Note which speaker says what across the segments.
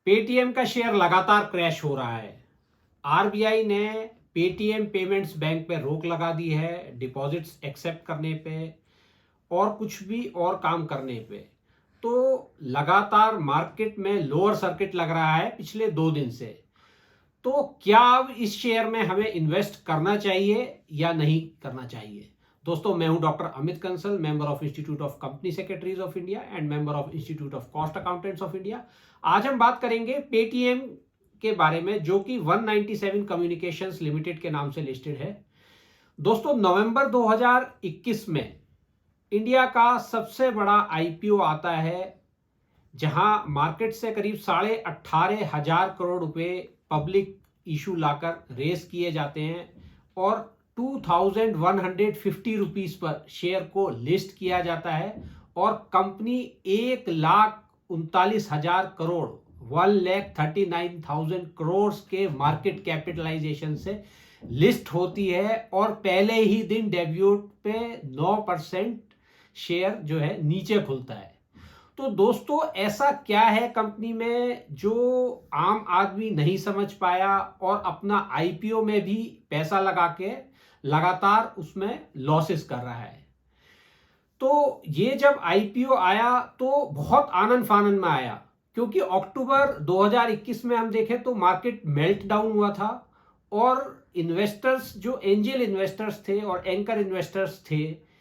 Speaker 1: Paytm का share लगातार crash हो रहा है। आरबीआई ने पेटीएम पेमेंट्स बैंक पे रोक लगा दी है, डिपॉजिट्स एक्सेप्ट करने पे और कुछ भी और काम करने पे। तो लगातार मार्केट में लोअर सर्किट लग रहा है पिछले 2 दिन से। तो क्या अब इस शेयर में हमें इन्वेस्ट करना चाहिए या नहीं करना चाहिए? दोस्तों, मैं हूं doctor Amit Kansal, member of institute of company secretaries of India and member of institute of cost accountants of India. आज हम बात करेंगे पेटीएम के बारे में, जो कि 197 कम्युनिकेशंस लिमिटेड के नाम से लिस्टेड है। दोस्तों, नवंबर 2021 में इंडिया का सबसे बड़ा आईपीओ आता है, जहां मार्केट से करीब 18,500 करोड़ रुपए पब्लिक इशू लाकर रेस किए जाते हैं और 2,150 रुपीज पर शेयर को लिस्ट किया जाता है और कंपनी 1,39,000 करोड़ 1,39,000 करोड़ के मार्केट कैपिटलाइजेशन से लिस्ट होती है और पहले ही दिन डेब्यूट पे 9% शेयर जो है नीचे खुलता है। तो दोस्तों, ऐसा क्या है कंपनी में जो आम आदमी नहीं समझ पाया और अपना आईपीओ में भी पैसा लगा के लगातार उसमें लॉसेस कर रहा है? तो ये जब आईपीओ आया तो बहुत आनंद फानंद में आया, क्योंकि अक्टूबर 2021 में हम देखें तो मार्केट मेल्ट डाउन हुआ था और इन्वेस्टर्स, जो एंजल इन्वेस्टर्स थे और एंकर इन्वेस्टर्स थे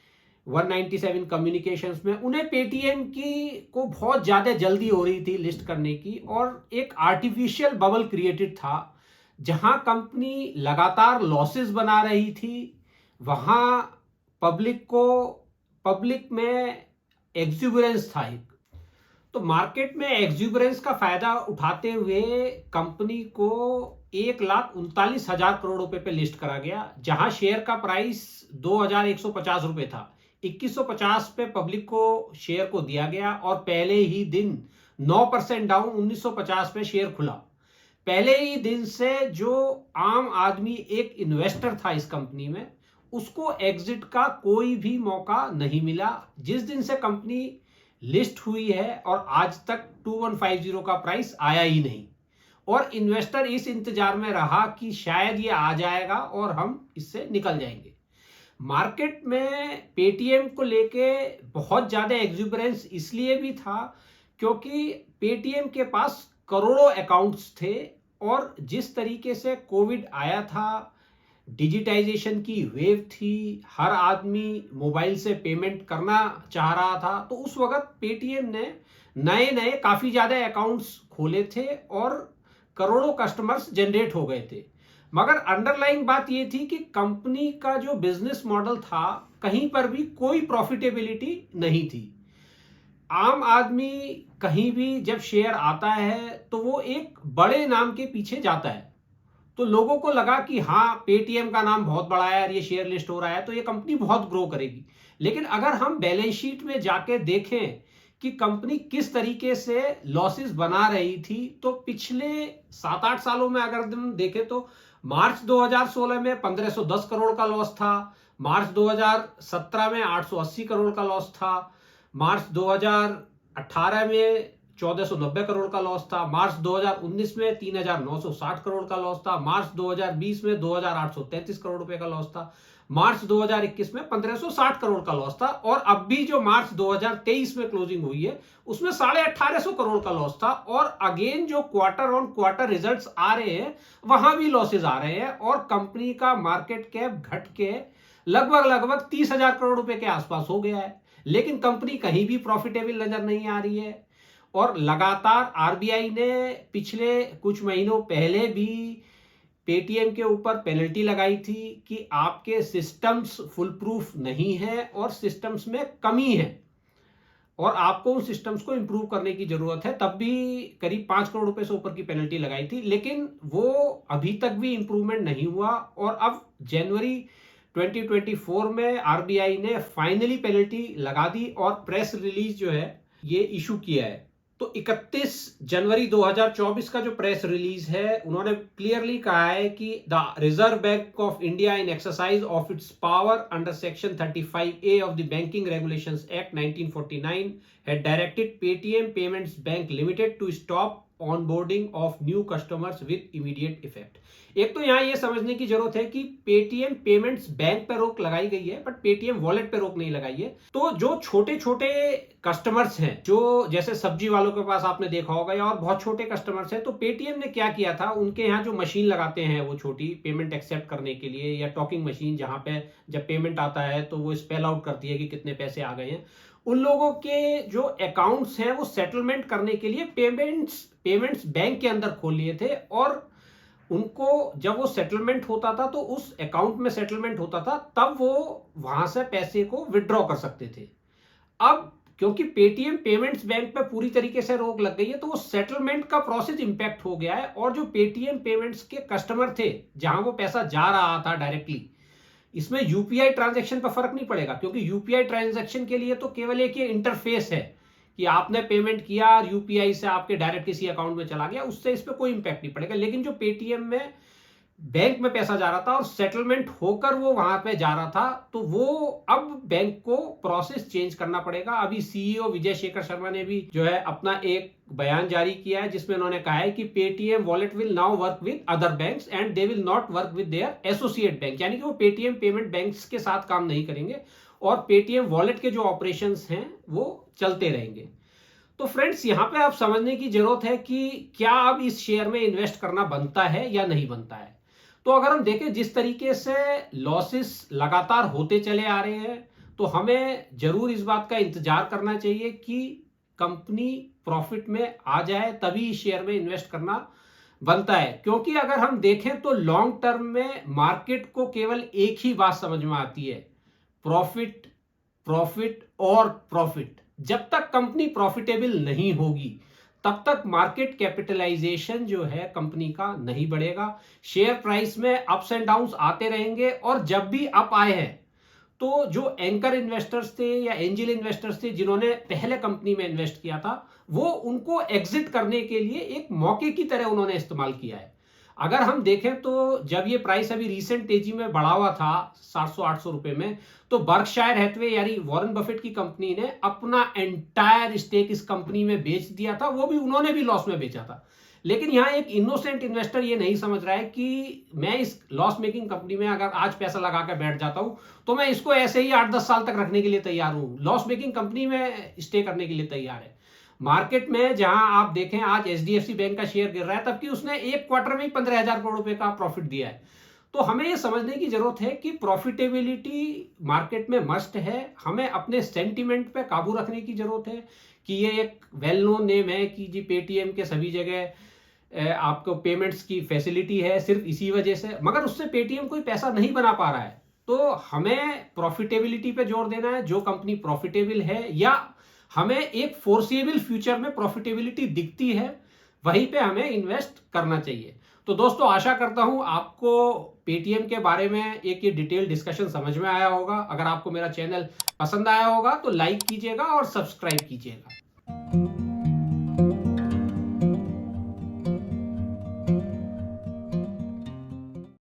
Speaker 1: 197 कम्युनिकेशंस में, उन्हें पेटीएम की को बहुत ज्यादा जल्दी हो रही थी लिस्ट करने की और एक आर्टिफिशियल बबल क्रिएटेड था जहां कंपनी लगातार लॉसेस बना रही थी। वहां पब्लिक में एग्जुबरेंस था। तो मार्केट में एग्जुबरेंस का फायदा उठाते हुए कंपनी को 1,39,000 करोड़ रुपए पे लिस्ट करा गया, जहां शेयर का प्राइस 2,150 रुपए था। 2150 पे पब्लिक को शेयर को दिया गया और पहले ही दिन 9% डाउन 1950 पे शेयर खुला। पहले ही दिन से जो आम आदमी एक इन्वेस्टर था इस कंपनी में, उसको एग्जिट का कोई भी मौका नहीं मिला। जिस दिन से कंपनी लिस्ट हुई है और आज तक 2150 का प्राइस आया ही नहीं और इन्वेस्टर इस इंतजार में रहा कि शायद ये आ जाएगा और हम इससे निकल जाएंगे। मार्केट में पेटीएम को लेके बहुत ज्यादा एग्जुबरेंस इसलिए भी था क्योंकि पेटीएम के पास करोड़ों अकाउंट्स थे और जिस तरीके से कोविड आया था, डिजिटाइजेशन की वेव थी, हर आदमी मोबाइल से पेमेंट करना चाह रहा था, तो उस वक्त पेटीएम ने नए नए काफी ज्यादा अकाउंट्स खोले थे और करोड़ों कस्टमर्स जनरेट हो गए थे। मगर अंडरलाइंग बात यह थी कि कंपनी का जो बिजनेस मॉडल था, कहीं पर भी कोई प्रॉफिटेबिलिटी नहीं थी। आम आदमी कहीं भी जब शेयर आता है तो वो एक बड़े नाम के पीछे जाता है। तो लोगों को लगा कि हाँ, पेटीएम का नाम बहुत बड़ा है और ये शेयर लिस्ट हो रहा है तो ये कंपनी बहुत ग्रो करेगी। लेकिन अगर हम बैलेंस शीट में जाके देखें कि कंपनी किस तरीके से लॉसेस बना रही थी, तो पिछले 7-8 सालों में अगर हम देखें तो मार्च 2016 में 1510 करोड़ का लॉस था, मार्च 2017 में 880 करोड़ का लॉस था, मार्च 2018 में 1490 करोड़ का लॉस था, मार्च 2019 में 3,960 करोड़ का लॉस था, मार्च 2020 में 2,833 करोड़ रुपए का लॉस था, मार्च 2021 में 1,560 करोड़ का लॉस था और अब भी जो मार्च 2023 में क्लोजिंग हुई है उसमें 1,850 करोड़ का लॉस था। और अगेन जो क्वार्टर ऑन क्वार्टर रिजल्ट्स आ रहे हैं वहां भी लॉसेज आ रहे हैं और कंपनी का मार्केट कैप घट के लगभग 30,000 करोड़ रुपए के आसपास हो गया है, लेकिन कंपनी कहीं भी प्रॉफिटेबल नजर नहीं आ रही है। और लगातार आरबीआई ने पिछले कुछ महीनों पहले भी पेटीएम के ऊपर पेनल्टी लगाई थी कि आपके सिस्टम्स फुल प्रूफ नहीं है और सिस्टम्स में कमी है और आपको उन सिस्टम्स को इंप्रूव करने की जरूरत है। तब भी करीब 5 करोड़ रुपए से ऊपर की पेनल्टी लगाई थी, लेकिन वो अभी तक भी इंप्रूवमेंट नहीं हुआ। और अब जनवरी 2024 में आरबीआई ने फाइनली पेनल्टी लगा दी और प्रेस रिलीज जो है ये इशू किया है। तो 31 जनवरी 2024 का जो प्रेस रिलीज है, उन्होंने क्लियरली कहा है कि the reserve bank of India in exercise of its power under section 35A of the banking regulations act 1949 had directed Paytm Payments Bank Limited to stop onboarding of new customers with immediate effect. एक तो यहाँ ये समझने की जरूरत है कि Paytm payments bank पे रोक लगाई गई है, बट पेटीएम वॉलेट पे रोक नहीं लगाई है। तो जो छोटे छोटे कस्टमर्स हैं, जो जैसे सब्जी वालों के पास आपने देखा होगा, या और बहुत छोटे कस्टमर्स हैं, तो पेटीएम ने क्या किया था, उनके यहाँ जो मशीन लगाते हैं वो छोटी पेमेंट एक्सेप्ट करने के लिए, या टॉकिंग मशीन जहां पे जब पेमेंट आता है तो वो स्पेल आउट करती है कि कितने पैसे आ गए हैं, उन लोगों के जो अकाउंट्स हैं वो सेटलमेंट करने के लिए पेमेंट्स बैंक के अंदर खोल लिए थे, और उनको जब वो सेटलमेंट होता था तो उस अकाउंट में सेटलमेंट होता था, तब वो वहां से पैसे को विड्रॉ कर सकते थे। अब क्योंकि पेटीएम पेमेंट्स बैंक पे पूरी तरीके से रोक लग गई है, तो वो सेटलमेंट का प्रोसेस इंपैक्ट हो गया है, और जो पेटीएम पेमेंट्स के कस्टमर थे जहां वो पैसा जा रहा था डायरेक्टली, इसमें यूपीआई ट्रांजैक्शन पर फर्क नहीं पड़ेगा, क्योंकि यूपीआई ट्रांजैक्शन के लिए तो केवल एक ये इंटरफेस है कि आपने पेमेंट किया और यूपीआई से आपके डायरेक्ट किसी अकाउंट में चला गया, उससे इस पे कोई इंपैक्ट नहीं पड़ेगा। लेकिन जो पेटीएम में बैंक में पैसा जा रहा था और सेटलमेंट होकर वो वहां पे जा रहा था, तो वो अब बैंक को प्रोसेस चेंज करना पड़ेगा। अभी सीईओ विजय शेखर शर्मा ने भी जो है अपना एक बयान जारी किया है, जिसमें उन्होंने कहा है कि Paytm wallet will now work with other banks and they will not work with their associate bank, यानी कि वो पेटीएम पेमेंट बैंक्स के साथ काम नहीं करेंगे और पेटीएम वॉलेट के जो ऑपरेशंस हैं वो चलते रहेंगे। तो फ्रेंड्स, यहां पे आप समझने की जरूरत है कि क्या अब इस शेयर में इन्वेस्ट करना बनता है या नहीं बनता है। तो अगर हम देखें जिस तरीके से लॉसेस लगातार होते चले आ रहे हैं, तो हमें जरूर इस बात का इंतजार करना चाहिए कि कंपनी प्रॉफिट में आ जाए, तभी इस शेयर में इन्वेस्ट करना बनता है। क्योंकि अगर हम देखें तो लॉन्ग टर्म में मार्केट को केवल एक ही बात समझ में आती है, प्रॉफिट, प्रॉफिट और प्रॉफिट। जब तक कंपनी प्रॉफिटेबल नहीं होगी तब तक मार्केट कैपिटलाइजेशन जो है कंपनी का नहीं बढ़ेगा, शेयर प्राइस में अप्स एंड डाउन्स आते रहेंगे, और जब भी अप आए हैं तो जो एंकर इन्वेस्टर्स थे या एंजल इन्वेस्टर्स थे जिन्होंने पहले कंपनी में इन्वेस्ट किया था, वो उनको एग्जिट करने के लिए एक मौके की तरह उन्होंने इस्तेमाल किया है। अगर हम देखें तो जब ये प्राइस अभी रीसेंट तेजी में बढ़ा हुआ था 700-800 रुपए में, तो बर्कशायर हैथवे यानी वॉरेन बफेट की कंपनी ने अपना एंटायर स्टेक इस कंपनी में बेच दिया था, वो भी उन्होंने भी लॉस में बेचा था। लेकिन यहां एक इनोसेंट इन्वेस्टर ये नहीं समझ रहा है कि मैं इस लॉस मेकिंग कंपनी में अगर आज पैसा लगा कर बैठ जाता हूं तो मैं इसको ऐसे ही 8-10 साल तक रखने के लिए तैयार हूं, लॉस मेकिंग कंपनी में स्टे करने के लिए तैयार है। मार्केट में जहां आप देखें आज एचडीएफसी बैंक का शेयर गिर रहा है, तबकि उसने एक क्वार्टर में ही 15,000 करोड़ रुपए का प्रॉफिट दिया है। तो हमें यह समझने की जरूरत है कि प्रॉफिटेबिलिटी मार्केट में मस्ट है, हमें अपने सेंटिमेंट पे काबू रखने की जरूरत है कि ये एक वेल नोन नेम है कि जी पेटीएम के सभी जगह आपको पेमेंट्स की फैसिलिटी है सिर्फ इसी वजह से, मगर उससे पेटीएम कोई पैसा नहीं बना पा रहा है। तो हमें प्रॉफिटेबिलिटी पे जोर देना है, जो कंपनी प्रॉफिटेबल है या हमें एक फोर्सेबल फ्यूचर में प्रॉफिटेबिलिटी दिखती है, वहीं पे हमें इन्वेस्ट करना चाहिए। तो दोस्तों, आशा करता हूं आपको पेटीएम के बारे में एक ये डिटेल डिस्कशन समझ में आया होगा। अगर आपको मेरा चैनल पसंद आया होगा तो लाइक कीजिएगा और सब्सक्राइब कीजिएगा।